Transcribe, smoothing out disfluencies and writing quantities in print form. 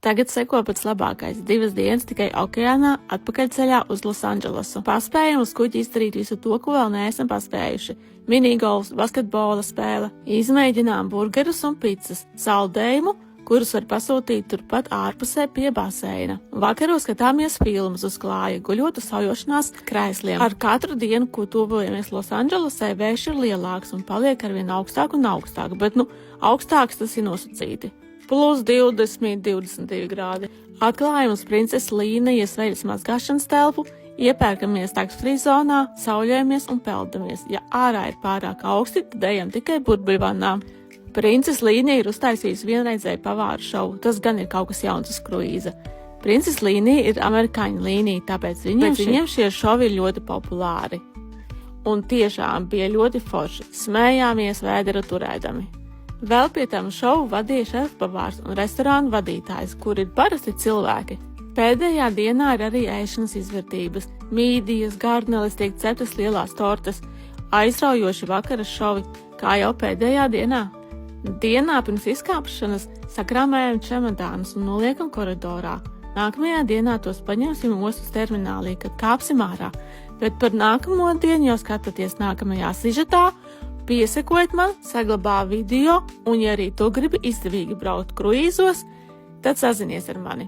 Tagad seko pats labākais. 2 dienas tikai okeānā, atpakaļceļā uz Losandželosu. Paspējam uz kuģi izdarīt visu to, ko vēl neesam paspējuši. Minigolfs, basketbola spēle. Izmēģinām burgerus un pizzas, saldējumu, kurus var pasūtīt turpat ārpusē pie baseina. Vakaros skatāmies filmas uz klāja, guļot uz saujošanās krēsliem. Ar katru dienu, ko tuvojamies Losandželosai, vējš ir lielāks un paliek arvien augstāk un augstāk, bet augstāks tas ir nosacīti. Plus 20, 22 grādi. Atklājam uz Princesa Līnijas veļas mazgāšanas telpu, iepērkamies tax-free zonā, sauļojamies un peldamies. Ja ārā ir pārāk augsti, tad ejam tikai burbuļvannā. Princesa Līnija ir uztaisījusi vienreizēju pavāru šovu, tas gan ir kaut kas jauns uz kruīza. Princesa Līnija ir amerikāņu līnija, tāpēc viņiem šie šovi ir ļoti populāri. Un tiešām bija ļoti forši, smējāmies vēderu turēdami. Vēl pie tam šovu vadīja šefpavārs un restorānu vadītājs, kur ir parasti cilvēki. Pēdējā dienā ir arī ēšanas izvērtības, mīdijas, garneles, tiek ceptas lielās tortas, aizraujoši vakaras šovi, kā jau pēdējā dienā. Dienā pirms izkāpšanas sakrāmējam čemodānus un noliekam koridorā. Nākamajā dienā tos paņemsim ostas terminālī, kad kāpsim ārā, bet par nākamo dienu jau skatāties nākamajā sižetā. Piesekojiet man, saglabā video, un ja arī tu gribi izdevīgi braukt kruīzos, tad sazinies ar mani.